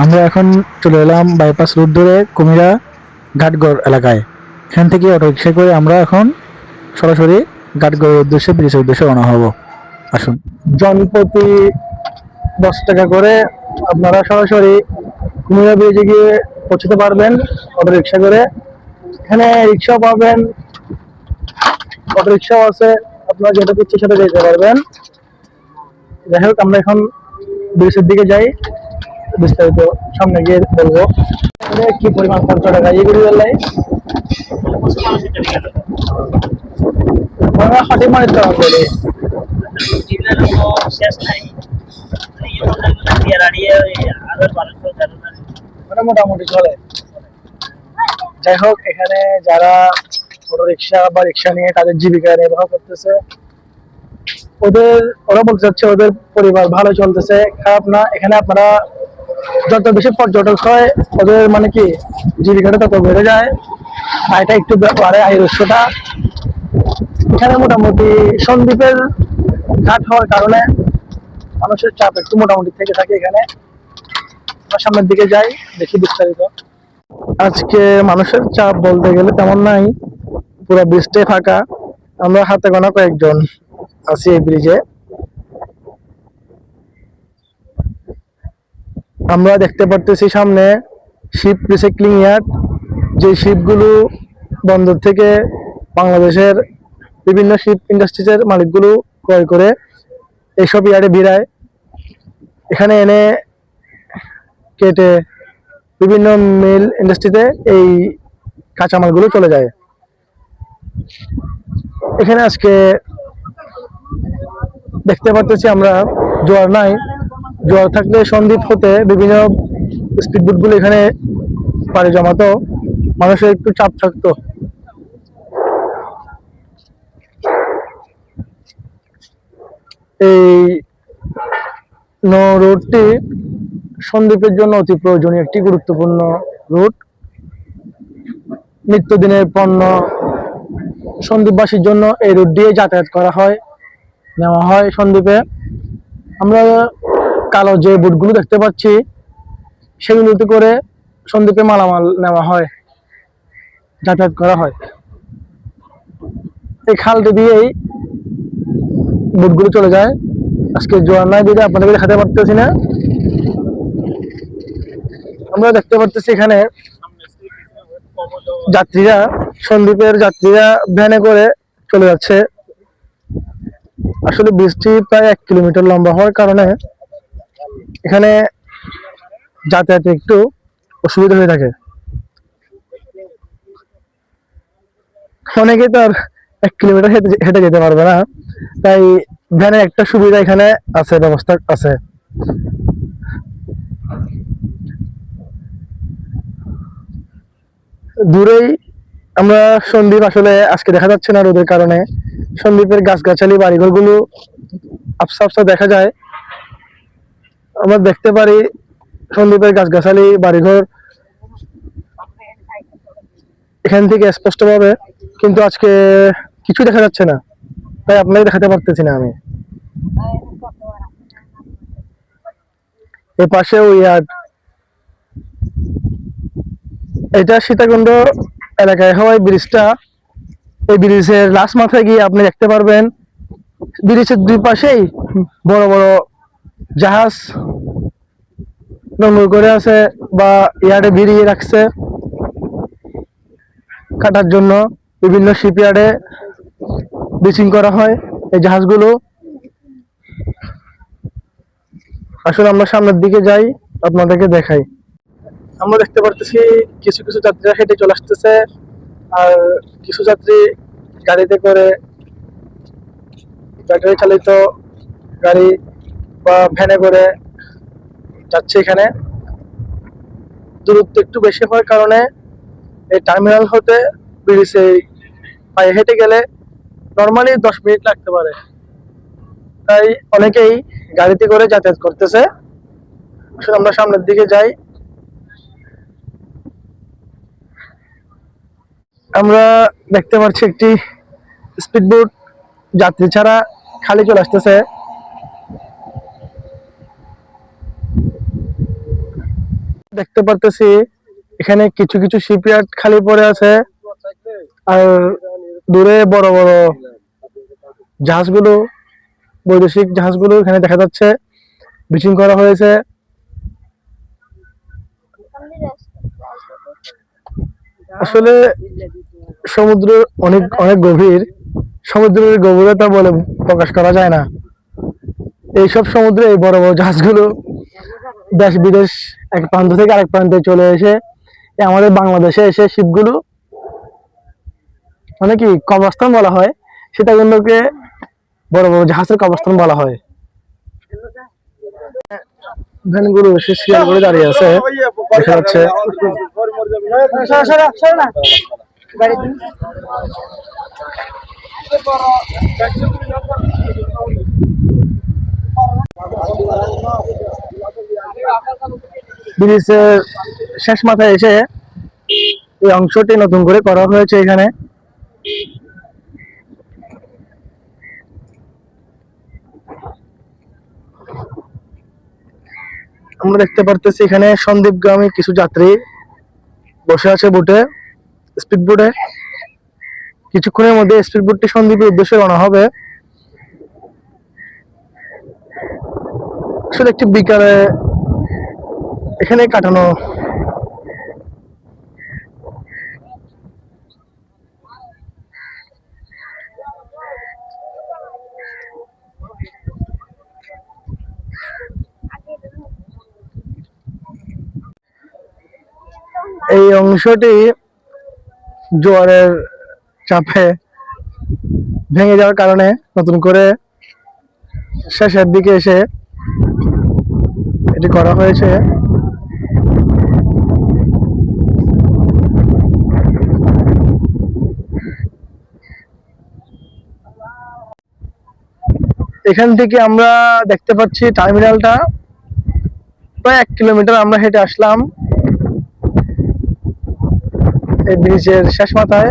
আমরা এখন চলে এলাম বাইপাস রোড ধরে কুমিরা ঘাটগড় এলাকায়। এখান থেকে অটোরিক্সা করে আমরা এখন সরাসরি ঘাটগড়ের উদ্দেশ্যে, ব্রিজের উদ্দেশ্যে রওনা হব। আসুন। জনপ্রতি 10 টাকা করে আপনারা সরাসরি কুমিরা ব্রিজে গিয়ে পৌঁছতে পারবেন অটোরিক্সা করে। এখানে রিক্সাও পাবেন, অটোরিক্সাও আছে, আপনারা যেটা ইচ্ছে সেটা যেতে পারবেন। যাই হোক, আমরা এখন ব্রিজের দিকে যাই, বিস্তারিত সামনে গিয়ে বলবো কি পরিমাণ খরচা টাকা এগুলি বেলায় সঠিক মানে তো মোটামুটি চলে। যাই হোক, এখানে যারা অটো রিক্সা বা রিক্সা নিয়ে তাদের জীবিকা নির্বাহ করতেছে, ওরা বলতে চাচ্ছে ওদের পরিবার ভালো চলতেছে, খারাপ না। এখানে আপনারা যত বেশি পর্যটক হয় ওদের মানে কি জীবিকাটা তত বেড়ে যায়, আয়টা একটু বাড়ে, আয়ের উৎসটা। এখানে মোটামুটি সন্দ্বীপের ঘাট হওয়ার কারণে মানুষের চাপ একটু মোটামুটি থেকে থাকে এখানে। আমরা সামনের দিকে যাই, দেখি বিস্তারিত। আজকে মানুষের চাপ বলতে গেলে তেমন নাই, পুরো ব্রিজটাই ফাঁকা। আমরা হাতে গোনা কয়েকজন আছি এই ব্রিজে। আমরা দেখতে পারতেছি সামনে শিপ রিসাইক্লিং ইয়ার্ড, যে শিপগুলো বন্দর থেকে বাংলাদেশের বিভিন্ন শিপ ইন্ডাস্ট্রিজের মালিকগুলো ক্রয় করে এইসব ইয়ার্ডে ভিড়ায়। এখানে এনে কেটে বিভিন্ন মিল ইন্ডাস্ট্রিতে এই কাঁচামালগুলো চলে যায়। এখানে আজকে দেখতে পারতেছি আমরা জোয়ার নাই। জোয়ার থাকলে সন্দ্বীপ হতে বিভিন্ন স্পিডবোটগুলো এখানে পাড়ি জমাতো, মানুষের একটু চাপ থাকতো। এই রোডটি সন্দ্বীপের জন্য অতি প্রয়োজনীয় একটি গুরুত্বপূর্ণ রুট। নিত্যদিনের পণ্য সন্দ্বীপবাসীর জন্য এই রুট দিয়ে যাতায়াত করা হয়, নেওয়া হয় সন্দ্বীপে। আমরা কালো যে বোটগুলো দেখতে পাচ্ছি সেগুলোতে করে সন্দ্বীপে মালামাল নেওয়া হয়, যাতায়াত করা হয়। এই খালটি দিয়েই বোটগুলো চলে যায়। আজকে জোয়ার নাই দিকে আপনাদেরকে দেখাতে পারতেছি না। আমরা দেখতে পারতেছি এখানে যাত্রীরা, সন্দ্বীপের যাত্রীরা ভ্যানে করে চলে যাচ্ছে। আসলে ব্রিজটি প্রায় 1 কিলোমিটার লম্বা হওয়ার কারণে এখানে যাতায়াতে একটু অসুবিধা হয়ে থাকে। অনেকে তো আর 1 কিলোমিটার হেঁটে যেতে পারবে না, তাই ভ্যানের একটা সুবিধা এখানে আছে, ব্যবস্থা আছে। দূরেই আমরা সন্দ্বীপ আসলে আজকে দেখা যাচ্ছে না রোদের কারণে। সন্দ্বীপের গাছগাছালি, বাড়িঘর গুলো আফসা আফসা দেখা যায়। আমরা দেখতে পারি সন্দ্বীপের গাছগাছালি, বাড়িঘর এখান থেকে স্পষ্ট ভাবে, কিন্তু আজকে কিছু দেখা যাচ্ছে না, তাই আপনাকে দেখাতে পারতেছি না আমি। এ পাশে ওই ইয়ার্ড, এটা সীতাকুণ্ড এলাকায় হওয়ায় ব্রিজটা, এই ব্রিজের লাস্ট মাথায় গিয়ে আপনি দেখতে পারবেন ব্রিজের দুই পাশেই বড় বড় জাহাজ নোংর করে আছে বা ইয়ার্ডে ভিড়িয়ে রাখছে কাটার জন্য। বিভিন্ন শিপইয়ার্ডে ব্রিচিং করা হয় এই জাহাজগুলো। আসলে আমরা সামনের দিকে যাই, আপনাদেরকে দেখাই। আমরা দেখতে পারতেছি কিছু কিছু যাত্রীরা হেঁটে চলে আসতেছে, আর কিছু যাত্রী গাড়িতে করে, ব্যাটারি চালিত গাড়ি বা ভ্যানে করে যাচ্ছে। এখানে দূরত্ব একটু বেশি হওয়ার কারণে এই টার্মিনাল হতে ব্রিজে পায়ে হেঁটে গেলে নর্মালি 10 মিনিট লাগতে পারে, তাই অনেকেই গাড়িতে করে যাতায়াত করতেছে। আসলে আমরা সামনের দিকে যাই। আমরা দেখতে পাচ্ছি একটি স্পিডবোট যাত্রী ছাড়া খালি চলে আসতেছে। দেখতে পারতেছি এখানে কিছু কিছু শিপইয়ার্ড খালি পড়ে আছে, আর দূরে বড় বড় জাহাজগুলো, বৈদেশিক জাহাজগুলো এখানে দেখা যাচ্ছে, বিচিং করা হয়েছে। আসলে সমুদ্র অনেক অনেক গভীর, সমুদ্রের গভীরতা বলে প্রকাশ করা যায় না। এইসব সমুদ্রে এই বড় বড় জাহাজগুলো দেশ বিদেশ এক প্রান্ত থেকে আরেক প্রান্তে চলে এসে আমাদের বাংলাদেশে এসে শিপগুলো মানে কি কবরস্থান বলা হয়, সেটাগুলোকে বড় বড় জাহাজের কবরস্থান বলা হয়। ভ্যানগুলো এসে সিরিয়াল করে দাঁড়িয়ে আছে, দেখা যাচ্ছে। ব্রিজের শেষ মাথায় এসে এই অংশটি নতুন করে করা হয়েছে। এখানে আমরা দেখতে পারতেছি এখানে সন্দ্বীপগামী কিছু যাত্রী বসে আছে বোটে, স্পিড বোটে। কিছুক্ষণের মধ্যে স্পিড বোটটি সন্দ্বীপের উদ্দেশ্যে রওনা হবে। আসলে একটি বিকালে এখানে কাটানো। এই অংশটি জোয়ারের চাপে ভেঙে যাওয়ার কারণে নতুন করে শেষের দিকে এসে এটি করা হয়েছে। এখান থেকে আমরা দেখতে পাচ্ছি টার্মিনালটা, প্রায় 1 কিলোমিটার আমরা হেঁটে আসলাম এই ব্রিজের শেষ মাথায়।